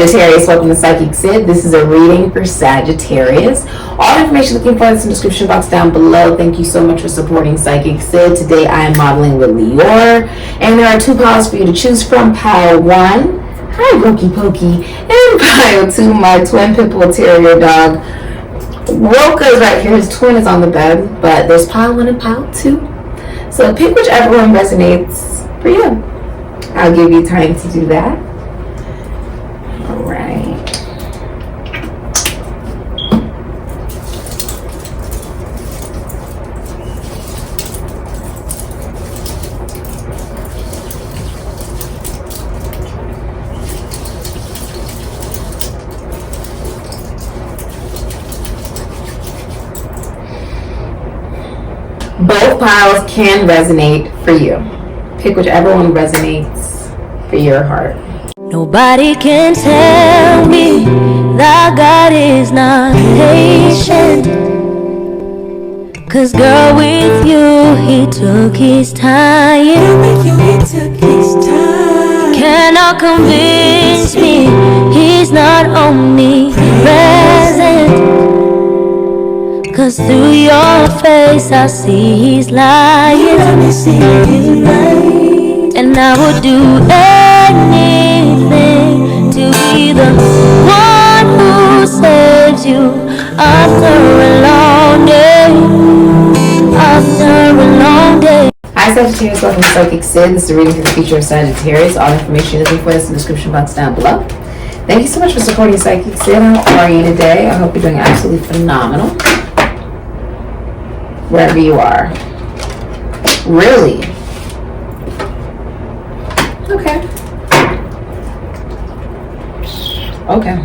Sagittarius, welcome to SIKIKSYD. This is a reading for Sagittarius. All information looking for is in the description box down below. Thank you so much for supporting SIKIKSYD. Today I am modeling with Lior, and there are two piles for you to choose from. Pile 1, hi Brokey Pokey, and pile 2, my twin pitbull terrier dog. Roka is right here. His twin is on the bed, but there's pile 1 and pile 2. So pick whichever one resonates for you. I'll give you time to do that. All right. Both piles can resonate for you. Pick whichever one resonates for your heart. Nobody can tell me that God is not patient. 'Cause girl, with you, he took his time. Cannot convince me he's not omnipresent. 'Cause through your face I see he's lying. And I would do anything to be the one who saves you after a long day. After a long day. Hi Sagittarius, welcome to SIKIKSYD. This is a reading for the future of Sagittarius. All information you're looking for is in the description box down below. Thank you so much for supporting SIKIKSYD. How are you today? I hope you're doing absolutely phenomenal. Wherever you are. Really? Okay. Okay.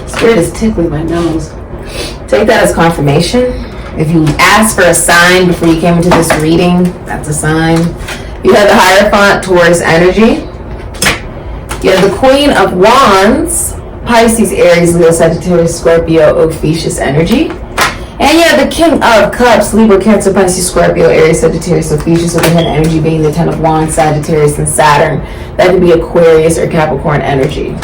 Spirit is tickling my nose. Take that as confirmation. If you asked for a sign before you came into this reading, that's a sign. You have the Hierophant, Taurus energy. You have the Queen of Wands, Pisces, Aries, Leo, Sagittarius, Scorpio, Ophiuchus energy. And you have the King of Cups, Libra, Cancer, Pisces, Scorpio, Aries, Sagittarius, Ophiuchus, with the head energy being the Ten of Wands, Sagittarius, and Saturn. That could be Aquarius or Capricorn energy.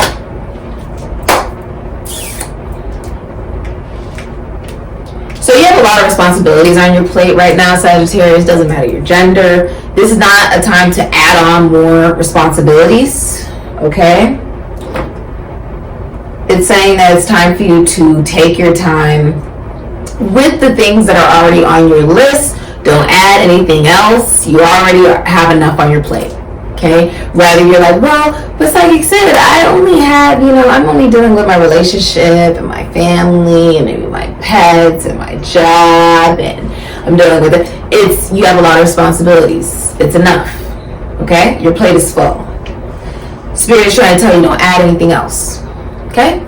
So you have a lot of responsibilities on your plate right now, Sagittarius. Doesn't matter your gender. This is not a time to add on more responsibilities, okay? It's saying that it's time for you to take your time with the things that are already on your list. Don't add anything else. You already have enough on your plate, okay? Rather you're like, well, but like you said, I only have, I'm only dealing with my relationship and my family and maybe my pets and my job, and I'm dealing with it. You have a lot of responsibilities. It's enough, okay? Your plate is full. Spirit is trying to tell you don't add anything else. Okay?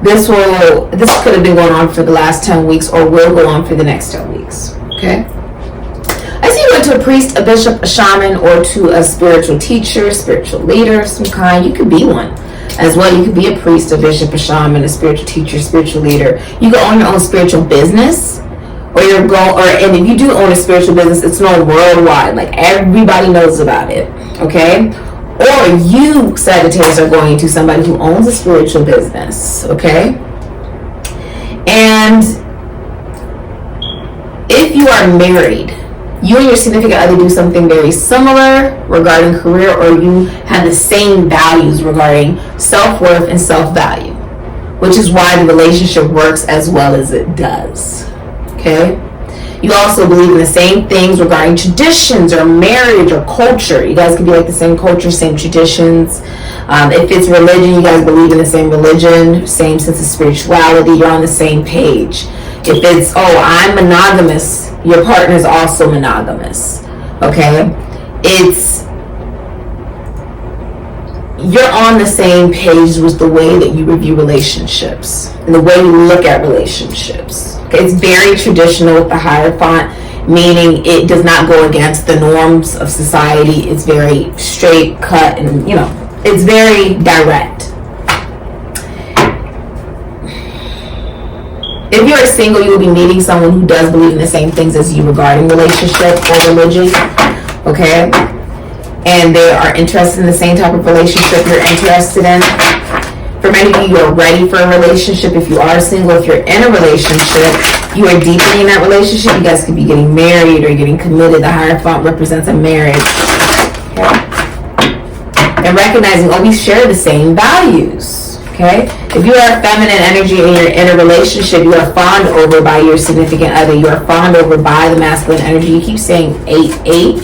This could have been going on for the last 10 weeks or will go on for the next 10 weeks. Okay? I see you went to a priest, a bishop, a shaman, or to a spiritual teacher, spiritual leader of some kind. You could be one as well. You could be a priest, a bishop, a shaman, a spiritual teacher, spiritual leader. You could own your own spiritual business. And if you do own a spiritual business, it's known worldwide. Like everybody knows about it. Okay? Or you, Sagittarius, are going to somebody who owns a spiritual business, okay? And if you are married, you and your significant other do something very similar regarding career, or you have the same values regarding self-worth and self-value, which is why the relationship works as well as it does, okay? You also believe in the same things regarding traditions or marriage or culture. You guys could be like the same culture, same traditions. If it's religion, you guys believe in the same religion, same sense of spirituality. You're on the same page. If it's, I'm monogamous, your partner is also monogamous. Okay? You're on the same page with the way that you review relationships and the way you look at relationships. It's very traditional with the Hierophant, meaning it does not go against the norms of society. It's very straight cut and, it's very direct. If you're single, you will be meeting someone who does believe in the same things as you regarding relationship or religion. okay? And they are interested in the same type of relationship you're interested in. For many of you, you're ready for a relationship. If you are single, if you're in a relationship, you are deepening that relationship. You guys could be getting married or getting committed. The Hierophant represents a marriage. Okay? And recognizing, we share the same values. Okay? If you are feminine energy and you're in a relationship, you are fawned over by your significant other. You are fawned over by the masculine energy. You keep saying 8.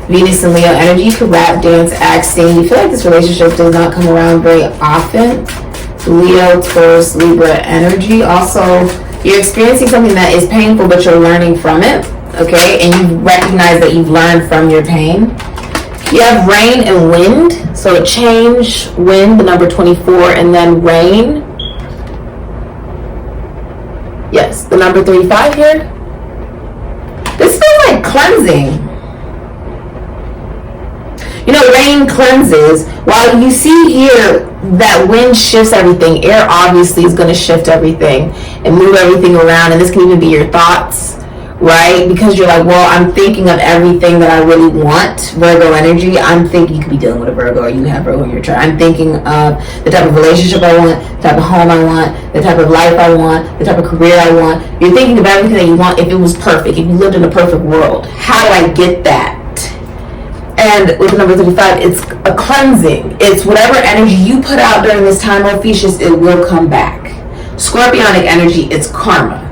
Venus and Leo energy. You can rap, dance, act, sing. You feel like this relationship does not come around very often. Leo, Taurus, Libra energy. Also, you're experiencing something that is painful, but you're learning from it. Okay? And you recognize that you've learned from your pain. You have rain and wind. So change, wind, the number 24, and then rain. Yes, the number 35 here. This feels like cleansing. You know, rain cleanses. While you see here that wind shifts everything, air obviously is going to shift everything and move everything around. And this can even be your thoughts, right? Because you're like, well, I'm thinking of everything that I really want. Virgo energy. I'm thinking, you could be dealing with a Virgo or you have Virgo in your chart. I'm thinking of the type of relationship I want, the type of home I want, the type of life I want, the type of career I want. You're thinking of everything that you want if it was perfect, if you lived in a perfect world. How do I get that? And with the number 35, it's a cleansing. It's whatever energy you put out during this time, Ophiuchus, it will come back. Scorpionic energy, it's karma.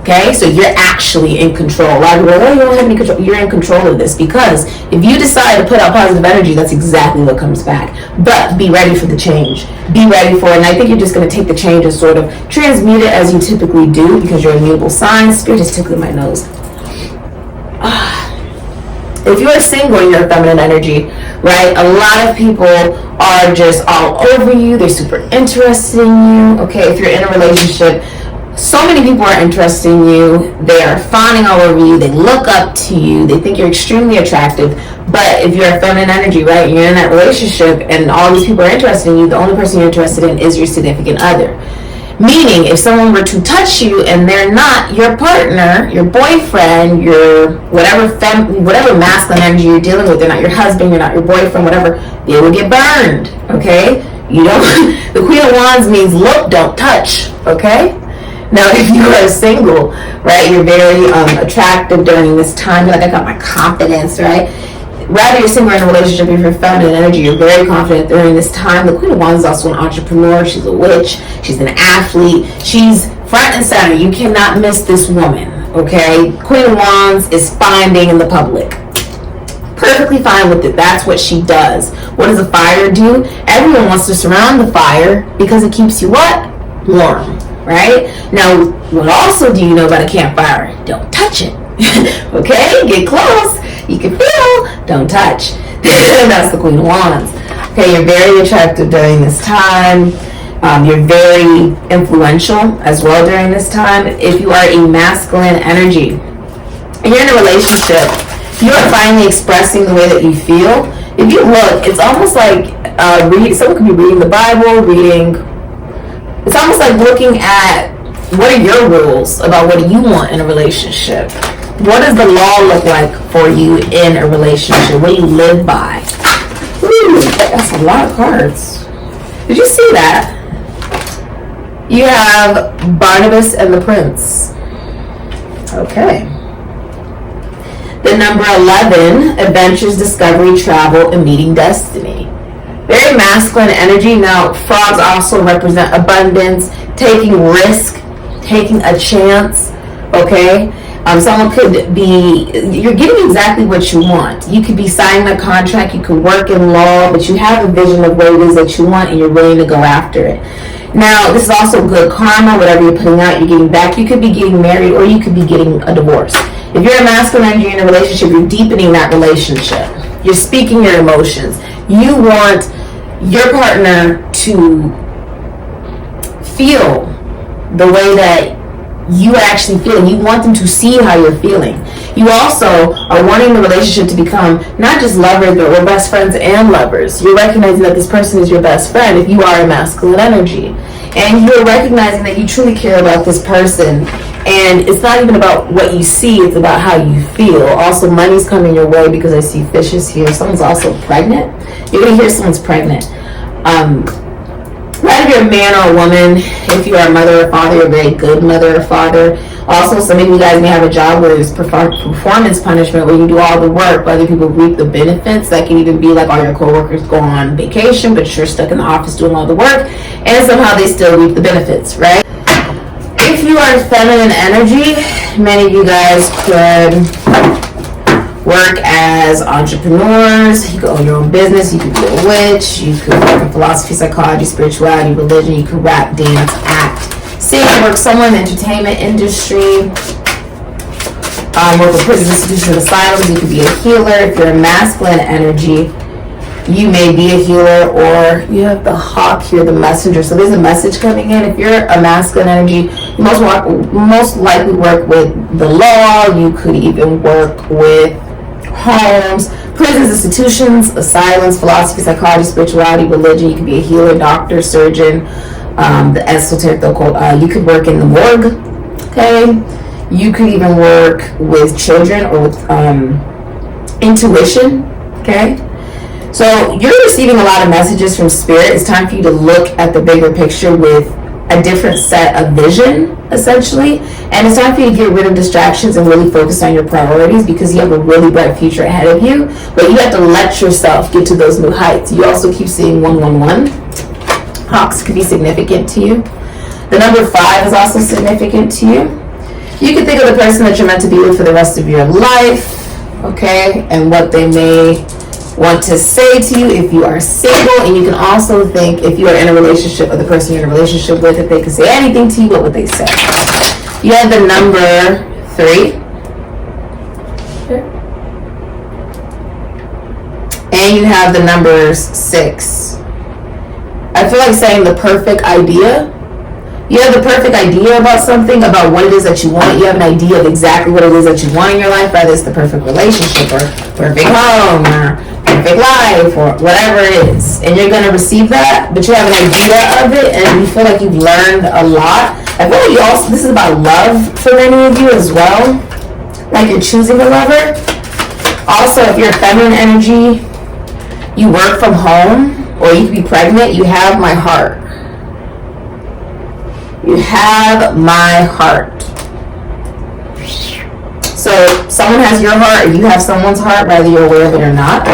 Okay, so you're actually in control. A lot of people are like, you don't have any control. You're in control of this, because if you decide to put out positive energy, that's exactly what comes back. But be ready for the change. Be ready for it. And I think you're just going to take the change and sort of transmute it as you typically do, because you're a mutable sign. Spirit is tickling my nose. If you're single and you're a feminine energy, right, a lot of people are just all over you. They're super interested in you. Okay, if you're in a relationship, so many people are interested in you. They are fawning all over you. They look up to you. They think you're extremely attractive. But if you're a feminine energy, right, you're in that relationship and all these people are interested in you, the only person you're interested in is your significant other. Meaning, if someone were to touch you and they're not your partner, your boyfriend, your whatever masculine energy you're dealing with, they're not your husband, you're not your boyfriend, whatever, they will get burned, okay? You don't, the Queen of Wands means look, don't touch, okay? Now, if you are single, right, you're very attractive during this time. You're like, I got my confidence, right? Rather you're single or in a relationship, if you're feminine energy, you're very confident during this time. The Queen of Wands is also an entrepreneur. She's a witch. She's an athlete. She's front and center. You cannot miss this woman, okay? Queen of Wands is fine being in the public. Perfectly fine with it. That's what she does. What does a fire do? Everyone wants to surround the fire because it keeps you what? Warm, right? Now, what also do you know about a campfire? Don't touch it, okay? Get close. You can feel, don't touch. That's the Queen of Wands. Okay, you're very attractive during this time. You're very influential as well during this time. If you are a masculine energy and you're in a relationship, you are finally expressing the way that you feel. If you look, it's almost like someone could be reading the Bible, it's almost like looking at what are your rules about what you want in a relationship. What does the law look like for you in a relationship? What do you live by? Ooh, that's a lot of cards. Did you see that? You have Barnabas and the Prince. Okay. The number 11, adventures, discovery, travel, and meeting destiny. Very masculine energy. Now, frogs also represent abundance, taking risk, taking a chance, okay? Someone could be, you're getting exactly what you want. You could be signing a contract, you could work in law, but you have a vision of what it is that you want and you're willing to go after it. Now, this is also good karma. Whatever you're putting out, you're getting back. You could be getting married or you could be getting a divorce. If you're a masculine energy in a relationship, you're deepening that relationship. You're speaking your emotions. You want your partner to feel the way that you are actually feeling. You want them to see how you're feeling. You also are wanting the relationship to become not just lovers, but we're best friends and lovers. You're recognizing that this person is your best friend if you are a masculine energy. And you're recognizing that you truly care about this person And it's not even about what you see, it's about how you feel. Also, money's coming your way because I see fishes here. Someone's also pregnant. You're going to hear someone's pregnant. Whether you're a man or a woman, if you are a mother or father, you're a very good mother or father. Also, some of you guys may have a job where there's performance punishment, where you do all the work, but other people reap the benefits. That can even be like all your coworkers go on vacation, but you're stuck in the office doing all the work, and somehow they still reap the benefits, right? If you are feminine energy, many of you guys could work as entrepreneurs. You could own your own business. You could be a witch. You could work in philosophy, psychology, spirituality, religion. You could rap, dance, act, sing, work somewhere in the entertainment industry. Work with prison, institution, asylums. You could be a healer. If you're a masculine energy, you may be a healer, or you have the hawk here, the messenger. So there's a message coming in. If you're a masculine energy, you most likely work with the law. You could even work with homes, prisons, institutions, asylums, philosophy, psychology, spirituality, religion. You could be a healer, doctor, surgeon, the esoteric, the occult. You could work in the morgue, okay? You could even work with children or with intuition, okay? So you're receiving a lot of messages from spirit. It's time for you to look at the bigger picture with a different set of vision, essentially. And it's time for you to get rid of distractions and really focus on your priorities, because you have a really bright future ahead of you. But you have to let yourself get to those new heights. You also keep seeing 111. Hawks could be significant to you. The number 5 is also significant to you. You can think of the person that you're meant to be with for the rest of your life, okay? And what they may want to say to you if you are single. And you can also think, if you are in a relationship, or the person you're in a relationship with, if they could say anything to you, what would they say? You have the number 3. And you have the numbers 6. I feel like saying the perfect idea. You have the perfect idea about something, about what it is that you want. You have an idea of exactly what it is that you want in your life, whether it's the perfect relationship, or perfect home, or perfect life, or whatever it is. And you're going to receive that, but you have an idea of it, and you feel like you've learned a lot. I feel like you also, this is about love for many of you as well. Like you're choosing a lover. Also, if you're feminine energy, you work from home, or you could be pregnant, you have my heart. You have my heart. So someone has your heart, or you have someone's heart, whether you're aware of it or not.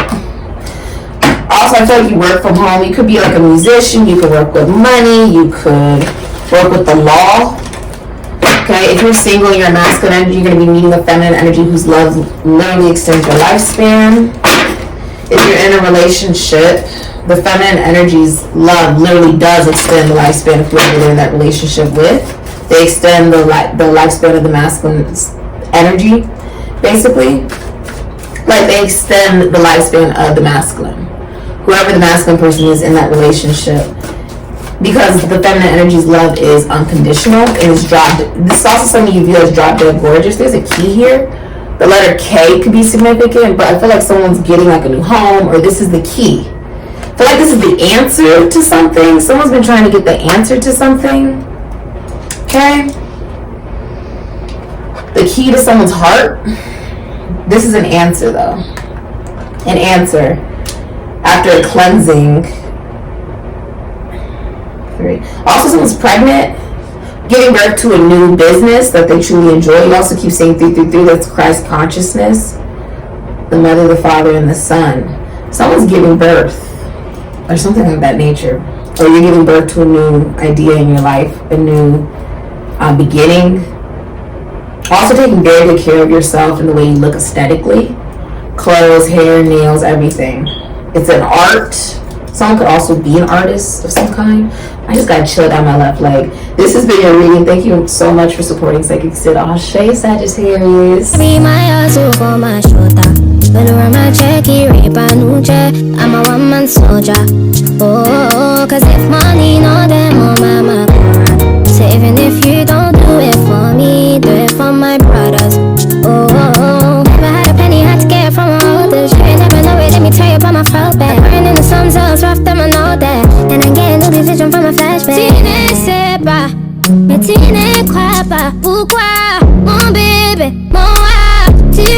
Also, I feel like you work from home. You could be like a musician. You could work with money. You could work with the law. Okay, if you're single and you're a masculine energy, you're going to be meeting a feminine energy whose love literally extends your lifespan. If you're in a relationship, the feminine energy's love literally does extend the lifespan of whoever they're in that relationship with. They extend the lifespan of the masculine energy, basically. Like they extend the lifespan of the masculine. Whoever the masculine person is in that relationship. Because the feminine energy's love is unconditional. It is this is also something you view as drop dead gorgeous. There's a key here. The letter K could be significant, but I feel like someone's getting like a new home, or this is the key. I feel like this is the answer to something. Someone's been trying to get the answer to something. Okay? The key to someone's heart. This is an answer, though. An answer. After a cleansing. 3. Also, someone's pregnant. Giving birth to a new business that they truly enjoy. You also keep saying 333. That's Christ consciousness. The mother, the father, and the son. Someone's giving birth. Or something of that nature. Or you're giving birth to a new idea in your life, a new beginning. Also taking very good care of yourself in the way you look aesthetically. Clothes, hair, nails, everything. It's an art. Someone could also be an artist of some kind. I just got chilled down my left leg. This has been your reading. Thank you so much for supporting SIKIKSYD. Ashe, Sagittarius. Be my hustle for my shoulder. When I run my checky, rape a new check. I'm a one-man soldier. Oh, cause if money no them on my mama. So even if you don't do it for me, do it for my brothers. Oh, never had a penny, had to get it from my oldest. You ain't never know it, let me tell you about my felt back. Burning the sun cells, rough them, I know that. And I'm getting new vision from my flashback. Tine seba, me tine kwaba, ukwa. baby. More to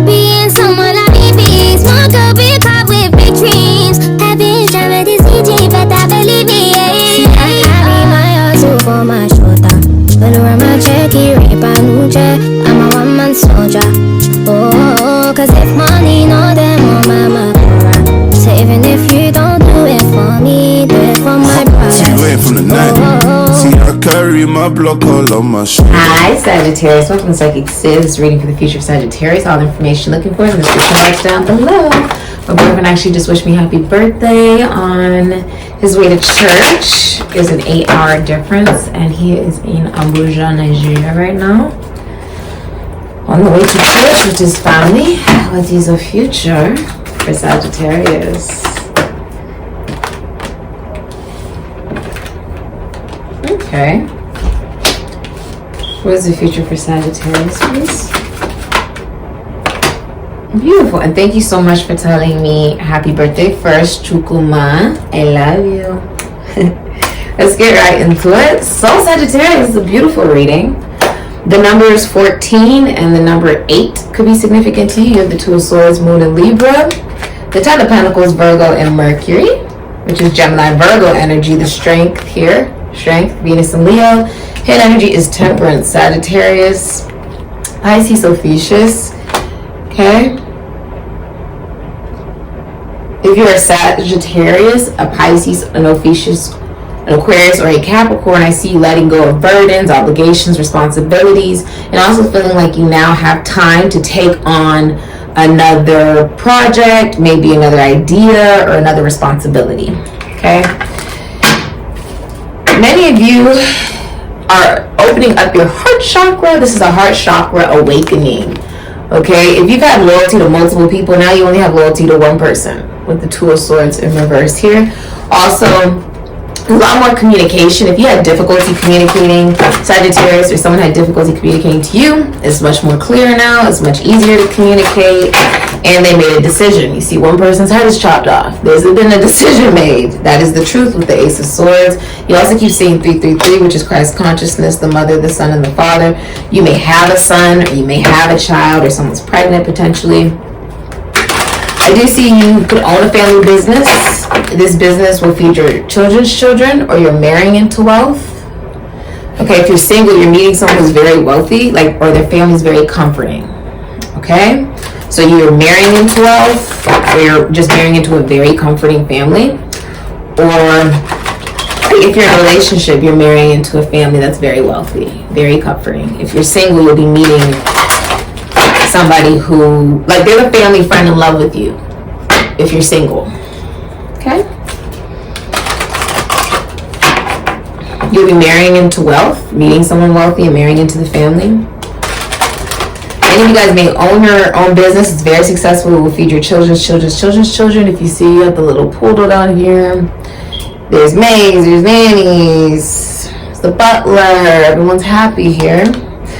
being someone I need peace. One could be caught with big dreams. Having drama this easy, but I believe me. I carry my hustle for my shoulder. When I my checky, rape I'm a one-man soldier. Oh, cause if money no them on my Makura. So even if you don't do it for me, do it for my brother. See you ain't from the night. See I carry my block all on my shoulder. Hi Sagittarius, welcome to SIKIKSYD. This is reading for the future of Sagittarius. All the information you're looking for in the description box down below. My boyfriend actually just wished me happy birthday on his way to church. There's an 8-hour difference and he is in Abuja, Nigeria right now. On the way to church with his family. What is the future for Sagittarius? Okay. What is the future for Sagittarius, please? Beautiful. And thank you so much for telling me happy birthday first, Chukuma. I love you. Let's get right into it. So Sagittarius is a beautiful reading. The number is 14 and the number 8 could be significant to you. You have the Two of Swords, Moon, and Libra. The Ten of Pentacles, Virgo, and Mercury, which is Gemini, Virgo energy, the strength here. Strength, Venus and Leo. Head energy is Temperance, Sagittarius. Pisces, Ophiuchus. Okay. If you're a Sagittarius, a Pisces, an Ophiuchus, an Aquarius, or a Capricorn, I see you letting go of burdens, obligations, responsibilities, and also feeling like you now have time to take on another project, maybe another idea, or another responsibility. Okay. Many of you are opening up your heart chakra. This is a heart chakra awakening. Okay, if you've had loyalty to multiple people, now you only have loyalty to one person with the Two of Swords in reverse here. Also, a lot more communication. If you had difficulty communicating, Sagittarius, or someone had difficulty communicating to you, it's much more clear now. It's much easier to communicate, and they made a decision. You see, one person's head is chopped off. There's been a decision made. That is the truth with the Ace of Swords. You also keep seeing 333, which is Christ consciousness, the mother, the son, and the father. You may have a son, or you may have a child, or someone's pregnant potentially. I do see you could own a family business. This business will feed your children's children, or you're marrying into wealth. Okay, if you're single, you're meeting someone who's very wealthy, or their family's very comforting. Okay, so you're marrying into wealth, or you're just marrying into a very comforting family. Or if you're in a relationship, you're marrying into a family that's very wealthy, very comforting. If you're single, you'll be meeting somebody who, they're the family friend in love with you if you're single. Okay? You'll be marrying into wealth, meeting someone wealthy and marrying into the family. Many of you guys may own your own business. It's very successful. It will feed your children's children. If you see, you have the little poodle down here. There's maids, there's nannies, it's the butler. Everyone's happy here.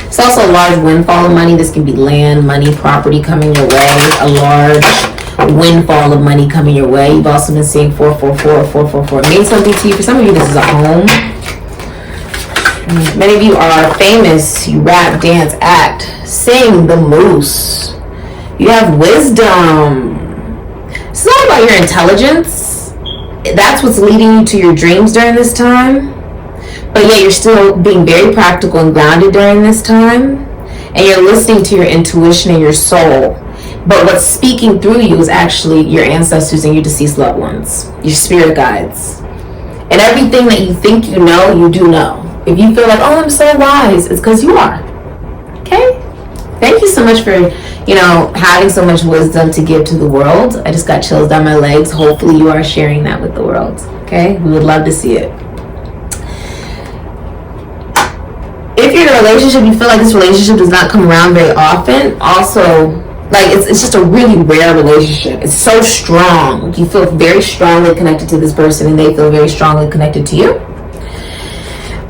It's also a large windfall of money. This can be land, money, property coming your way. A large windfall of money coming your way. You've also been seeing 444, 444. It means something to you. For some of you, this is a home. Many of you are famous. You rap, dance, act, sing, the moose. You have wisdom. It's all about your intelligence. That's what's leading you to your dreams during this time. But yet you're still being very practical and grounded during this time. And you're listening to your intuition and your soul. But what's speaking through you is actually your ancestors and your deceased loved ones. Your spirit guides. And everything that you think you know, you do know. If you feel like, oh, I'm so wise, it's because you are. Okay? Thank you so much for, having so much wisdom to give to the world. I just got chills down my legs. Hopefully you are sharing that with the world. Okay? We would love to see it. If you're in a relationship, you feel like this relationship does not come around very often. Also, it's just a really rare relationship. It's so strong. You feel very strongly connected to this person and they feel very strongly connected to you.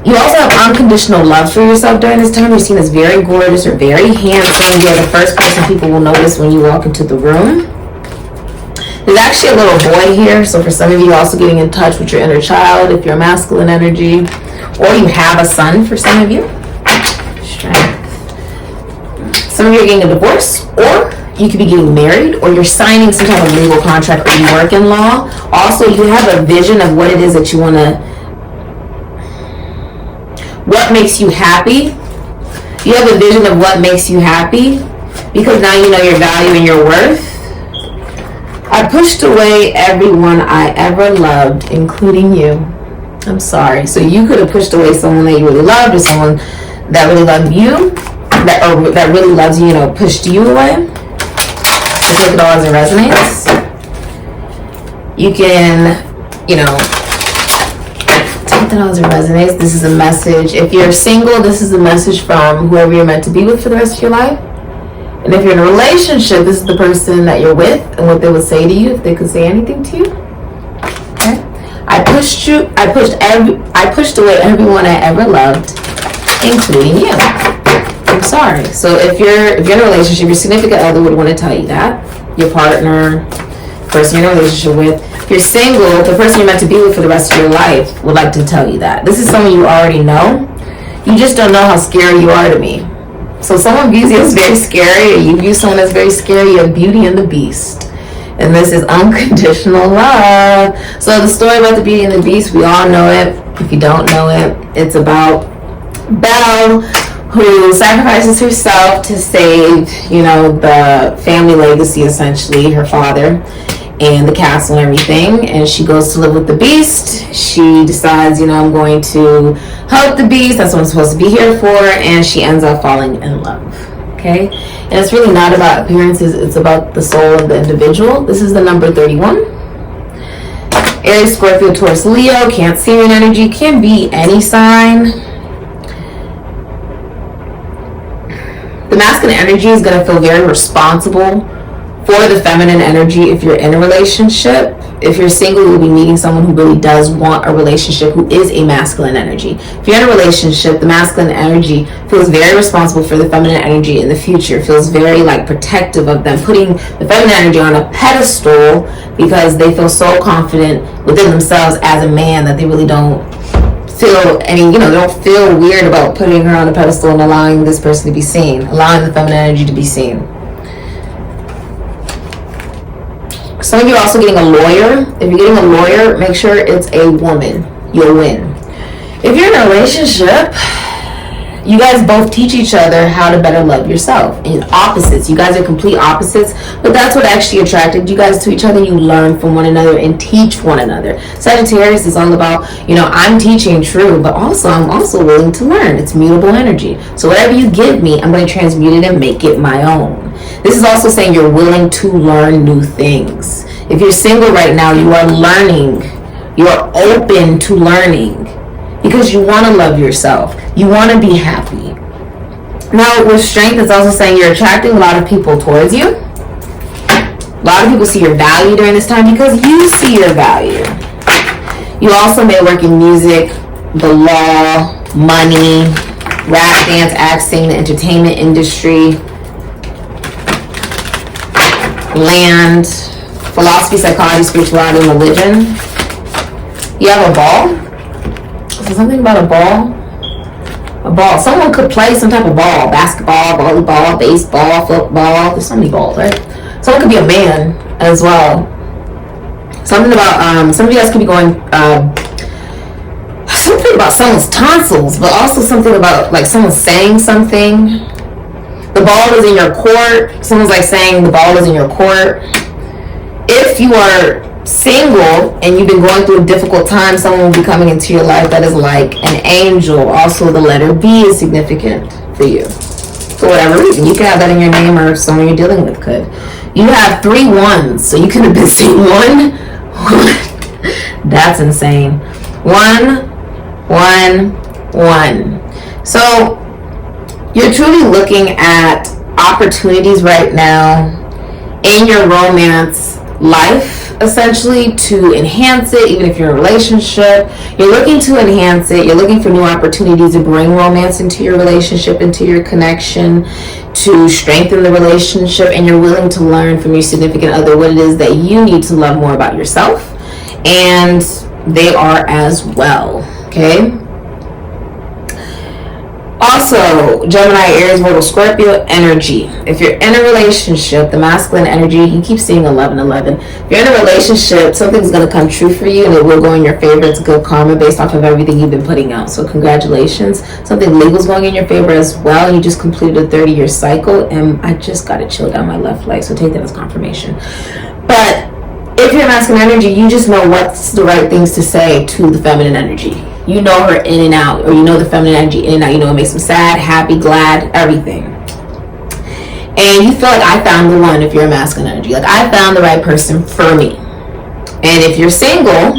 You also have unconditional love for yourself during this time. You're seen as very gorgeous or very handsome. You're the first person people will notice when you walk into the room. There's actually a little boy here. So for some of you, also getting in touch with your inner child if you're masculine energy. Or you have a son for some of you. Strength. Some of you are getting a divorce, or you could be getting married, or you're signing some type of legal contract, or you work in law. Also, you have a vision of what it is that you want to, what makes you happy. You have a vision of what makes you happy, because now you know your value and your worth. I pushed away everyone I ever loved, including you. I'm sorry. So you could have pushed away someone that you really loved, or someone that really loved you, that really loves you, pushed you away. I take it all as it resonates. You can, take it all as it resonates. This is a message. If you're single, this is a message from whoever you're meant to be with for the rest of your life. And if you're in a relationship, this is the person that you're with and what they would say to you if they could say anything to you. Okay? I pushed away everyone I ever loved, including you. I'm sorry. So if you're in a relationship, your significant other would want to tell you that. Your partner, person you're in a relationship with. If you're single, the person you're meant to be with for the rest of your life would like to tell you that. This is someone you already know. You just don't know how scary you are to me. So someone views you as very scary, or you view someone as very scary. You have Beauty and the Beast. And this is unconditional love. So the story about the Beauty and the Beast, we all know it. If you don't know it, it's about Belle, who sacrifices herself to save, the family legacy, essentially, her father, and the castle and everything. And she goes to live with the Beast. She decides, I'm going to help the Beast. That's what I'm supposed to be here for. And she ends up falling in love. Okay? And it's really not about appearances. It's about the soul of the individual. This is the number 31. Aries, Scorpio, Taurus, Leo, Cancerian energy, can be any sign. The masculine energy is going to feel very responsible for the feminine energy if you're in a relationship. If you're single, you'll be meeting someone who really does want a relationship, who is a masculine energy. If you're in a relationship, the masculine energy feels very responsible for the feminine energy in the future. Feels very protective of them, putting the feminine energy on a pedestal because they feel so confident within themselves as a man that they really don't feel they don't feel weird about putting her on a pedestal and allowing this person to be seen, allowing the feminine energy to be seen. Some of you are also getting a lawyer. If you're getting a lawyer, make sure it's a woman. You'll win. If you're in a relationship, you guys both teach each other how to better love yourself. In opposites. You guys are complete opposites, but that's what actually attracted you guys to each other. You learn from one another and teach one another. Sagittarius is all about, I'm teaching true, but also I'm also willing to learn. It's mutable energy. So whatever you give me, I'm going to transmute it and make it my own. This is also saying you're willing to learn new things. If you're single right now, you are learning. You're open to learning because you want to love yourself. You want to be happy. Now, with strength, it's also saying you're attracting a lot of people towards you. A lot of people see your value during this time because you see your value. You also may work in music, the law, money, rap, dance, acting, the entertainment industry, land, philosophy, psychology, spirituality, and religion. You have a ball. Is there something about a ball? A ball. Someone could play some type of ball. Basketball, volleyball, baseball, football. There's so many balls, right? Someone could be a man as well. Something about, some of you guys could be going, something about someone's tonsils, but also something about, someone saying something. The ball is in your court. Someone's saying the ball is in your court. If you are single and you've been going through a difficult time, someone will be coming into your life that is like an angel. Also, the letter B is significant for you for whatever reason. You can have that in your name, or someone you're dealing with could. You have 3 1s, so you could have been seeing 1. That's insane. 1, 1, 1. So you're truly looking at opportunities right now in your romance life, essentially, to enhance it. Even if you're in a relationship, you're looking to enhance it. You're looking for new opportunities to bring romance into your relationship, into your connection, to strengthen the relationship, and you're willing to learn from your significant other what it is that you need to love more about yourself, and they are as well. Okay. Also, Gemini, Aries, Virgo, Scorpio energy. If you're in a relationship, the masculine energy, you keep seeing 11. If you're in a relationship, something's going to come true for you and it will go in your favor. It's good karma based off of everything you've been putting out. So congratulations. Something legal's going in your favor as well. And you just completed a 30-year cycle. And I just got it chilled down my left leg. So take that as confirmation. But if you're masculine energy, you just know what's the right things to say to the feminine energy. You know her in and out, or you know the feminine energy in and out. You know it makes them sad, happy, glad, everything. And you feel like I found the one if you're a masculine energy. Like I found the right person for me. And if you're single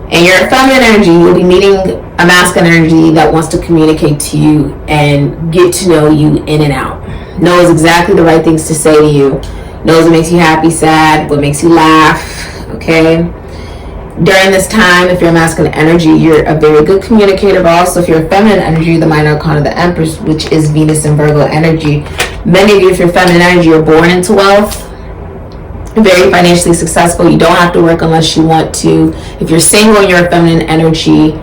and you're a feminine energy, you'll be meeting a masculine energy that wants to communicate to you and get to know you in and out. Knows exactly the right things to say to you. Knows what makes you happy, sad, what makes you laugh, okay? During this time, if you're a masculine energy, you're a very good communicator, but also if you're a feminine energy, the minor arcana of the Empress, which is Venus and Virgo energy. Many of you, if you're feminine energy, you're born into wealth, very financially successful. You don't have to work unless you want to. If you're single and you're a feminine energy,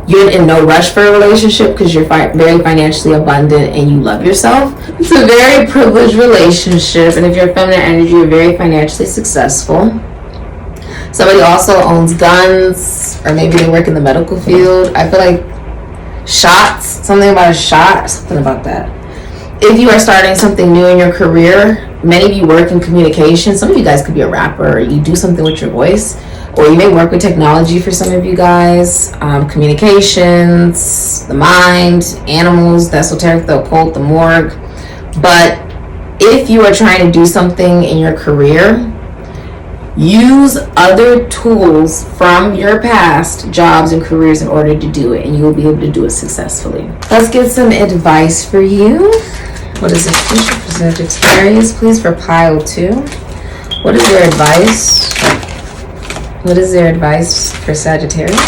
you're in no rush for a relationship because you're very financially abundant and you love yourself. It's a very privileged relationship, and if you're a feminine energy, you're very financially successful. Somebody also owns guns, or maybe they work in the medical field. I feel like shots, something about a shot, something about that. If you are starting something new in your career, many of you work in communication. Some of you guys could be a rapper, or you do something with your voice, or you may work with technology for some of you guys. Communications, the mind, animals, the esoteric, the occult, the morgue. But if you are trying to do something in your career, use other tools from your past jobs and careers in order to do it, and you will be able to do it successfully. Let's get some advice for you. What is the future for Sagittarius? Please for pile 2. What is their advice? What is their advice for Sagittarius?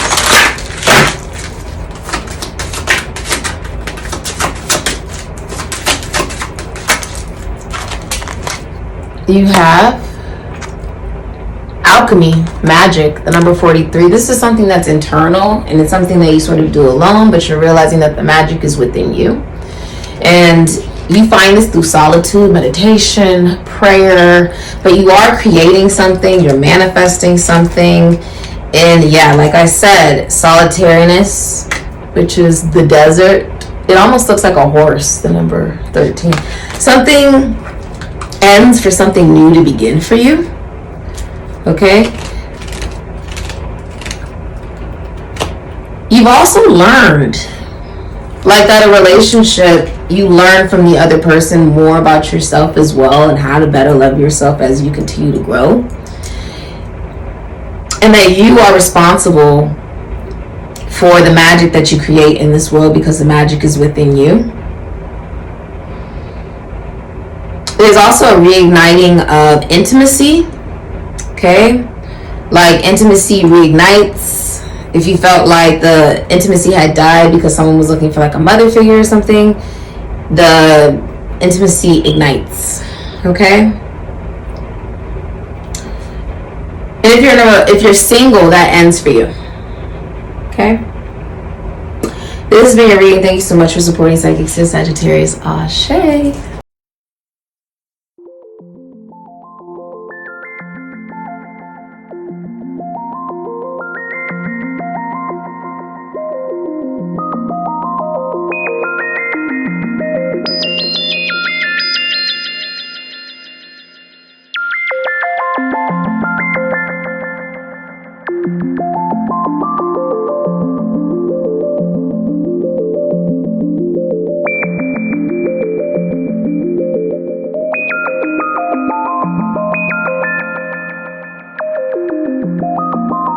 You have alchemy, magic, the number 43. This is something that's internal, and it's something that you sort of do alone, but you're realizing that the magic is within you. And you find this through solitude, meditation, prayer, but you are creating something, you're manifesting something. And yeah, like I said, solitariness, which is the desert. It almost looks like a horse, the number 13. Something ends for something new to begin for you. Okay? You've also learned, like that a relationship, you learn from the other person more about yourself as well and how to better love yourself as you continue to grow. And that you are responsible for the magic that you create in this world because the magic is within you. There's also a reigniting of intimacy. Okay? Like intimacy reignites. If you felt like the intimacy had died because someone was looking for like a mother figure or something, the intimacy ignites. Okay? And if you're single, that ends for you. Okay? This has been your reading. Thank you so much for supporting SIKIKSYD Sagittarius. Ashe.